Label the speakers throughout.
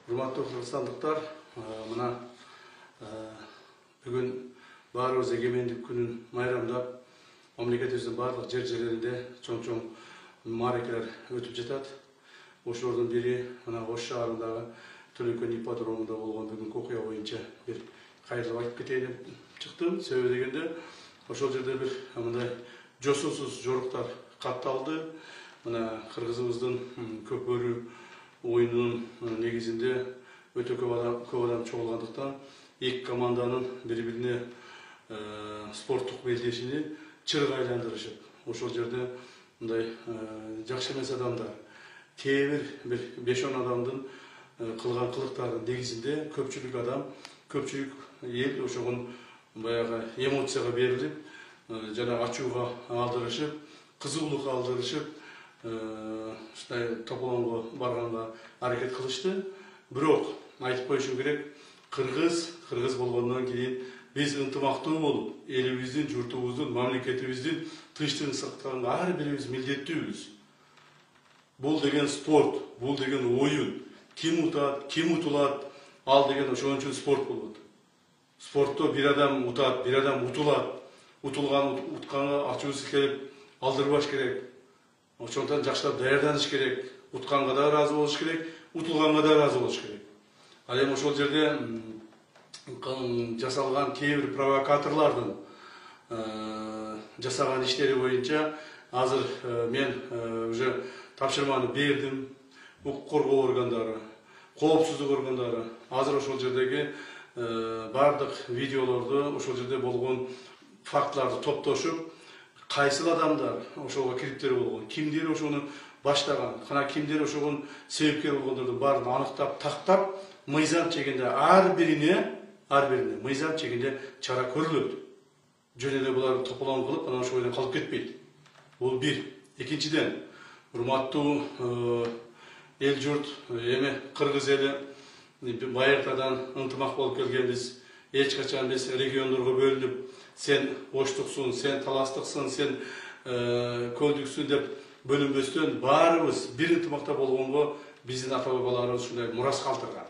Speaker 1: Урматтуу кыргызстандыктар, мына бүгүн баарыбыз эгемендик күнүн майрамдап, мамлекетибиздин барлык жер-жерлеринде чоң-чоң мааракелер өтүп жатат. Ошолордун бири мына Ош шаарындагы Төлөкөн ипподромунда болгон бүгүнкү окуя боюнча бир кайрылып айтып кетейин деп чыктым. Себеби дегенде, ошол жерде бир мындай жосунсуз жоруктар катталды. Мына кыргызыбыздын көпөрү оюнунун негизинде өтө көп адам чогулгандыктан эки команданын бири-бирине спорттук белдешини чырга айландырышып, ошол жерде мындай жакшы эмес адамдар, кээ бир 5-10 адамдын кылган кылыктарынын негизинде көпчүлүк адам, көпчүлүк эл ошогон баягы эмоцияга берилип, жана ачууга алдырышып, кызуулукка алдырышып, ушундай тополоңго барганга аракет кылышты. Бирок айтып коюшум керек, кыргыз болгондон кийин биз ынтымактуу болуп, элибиздин, журтубуздун, мамлекетибиздин тынчтыгын сактаганга ар бирибиз милдеттүүбүз. Бул деген спорт, бул деген оюн. Ким утат, ким утулат, ал деген ошон үчүн спорт болот. Спортто бир адам утат, бир адам утулат. Утканга ачуусу келип алдырбаш керек. Ошондон жакшылап даярданыш керек. Утканга да ыраазы болуш керек, утулганга да ыраазы болуш керек. Ал эми ошол жерде жасалган кээ бир провокаторлордун жасаган иштери боюнча азыр мен уже тапшырманы бердим. Укук коргоо органдары, коопсуздук органдары азыр ошол жердеги бардык видеолорду, ошол жерде болгон фактыларды топтошуп, кайсыл адамдар ошого кириптер болгон, кимдер ошону баштаган, кана кимдер ошогон себепкер болгондордун баарын аныктап, тактап, мыйзам чегинде ар бирине мыйзам чегинде чара көрүлөт. Жөн эле булар тополоң кылып, анан ошол жерден калып кетпейт. Бул бир. Экинчиден, урматтуу эл журт, эми кыргыз эли байыртадан ынтымак болуп келгенбиз. Эч качан биз региондорго бөлүнүп, сен Оштуксуң, сен Таластыксың, сен Көлдүксүң деп бөлүнбөстөн баарыбыз бир ынтымакта болгонго биздин ата-бабаларыбыз ушундай мурас калтырган.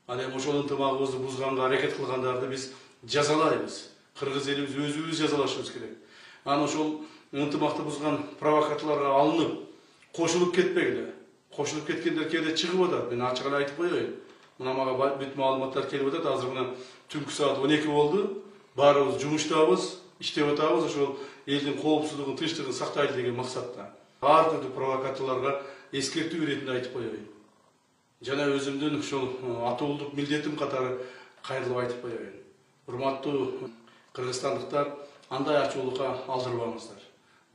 Speaker 1: Ал эми ошол ынтымагыбызды бузганга аракет кылгандарды биз жазалайбыз. Кыргыз элибиз өзүбүз жазалашыбыз керек. Анан ошол ынтымакты бузган провокаторлорго алынып, кошулуп кетпегиле. Кошулуп кеткендер кээде чыгып атат. Мен ачык эле айтып коеюн. Мына мага бүт маалыматтар келип атат. Азыр мына түнкү саат 12 болду. Баарыбыз жумуштабыз, иштеп атабыз, ошол элдин коопсуздугун, тынчтыгын сактайлы деген максатта. Ар түрдүү провокаторлорго эскертүү иретинде айтып коеюн. Жана өзүмдүн ушул атуулук милдетим катары кайрылып айтып коеюн. Урматтуу кыргызстандыктар, андай ачуулукка алдырбаңыздар.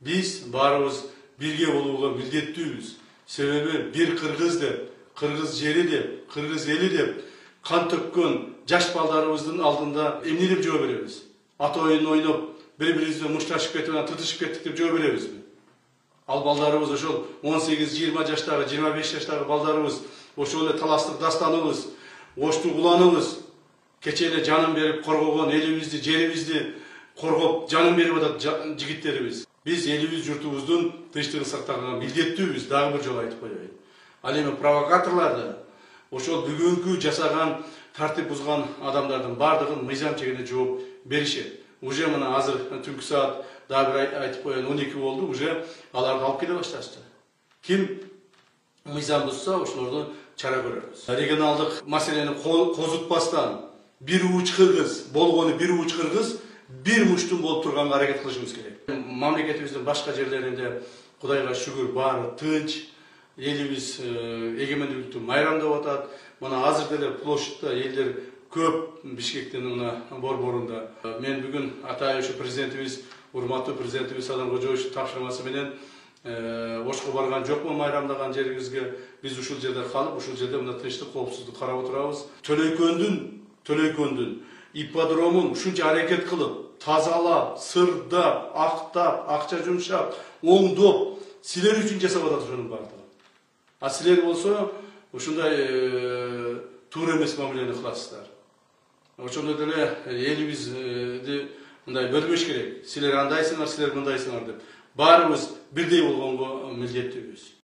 Speaker 1: Биз баарыбыз бирге болууга милдеттүүбүз. Себеби бир кыргыз деп, кыргыз жери деп, кыргыз эли деп кан төккөн жаш балдарыбыздын алдында эмне деп жооп беребиз? Ата оюн ойноп, бири-бирибизди мушташып кетип, тытышып кеттик деп жооп беребизби? Ал балдарыбыз ошол 18-20 жаштагы, 25 жаштагы балдарыбыз, ошол эле таластык дастаныбыз, оштук уланыбыз кече эле жанын берип коргогон элибизди, жерибизди коргоп жанын берип атат жигиттерибиз. Биз элибиз, журтубуздун тынчтыгын сактаганга милдеттүүбүз, дагы бир жолу айтып коеюн. Ал эми провокаторлорду ошол бүгүнкү жасаган тартип бузган адамдардын бардыгын мыйзам чегинде жооп беришет. Уже мына азыр түнкү саат дагы бир айтып коеюн 12 болду, уже аларды алып келе башташты. Ким мыйзам бузса, ошолорду чара көрөбүз. Регионалдык маселени козутпастан бир уч кыргыз, болгону бир уч кыргыз, бир муштун болуп турганга аракет кылышыбыз керек. Мамлекетибиздин башка жерлеринде Кудайга шүгүр баары тынч, элибиз эгемендүүлүктү майрамдап атат. Мына азыр деле площадьта элдер көп, Бишкектин мына борборунда. Мен бүгүн атайын президентибиз, урматтуу президентибиз Садыр Кожоевичтин тапшырмасы менен Ошко барган жокмун майрамдаган жерибизге. Биз ушул жерде калып, ушул жерде мына тынчтык, коопсуздук карап отурабыз. Төлөкөндүн ипподромун ушунча аракет кылып, тазалап, сырдап, актап, акча жумшап, оңдоп, силер үчүн жасап атат ошонун бардыгын. А силер болсо ушундай туура эмес мамилени кыласыздар. Ошондой деле элибизди мындай бөлбөш керек. Силер андайсыңар, силер мындайсыңар деп. Баарыбыз бирдей болгонго милдеттүүбүз.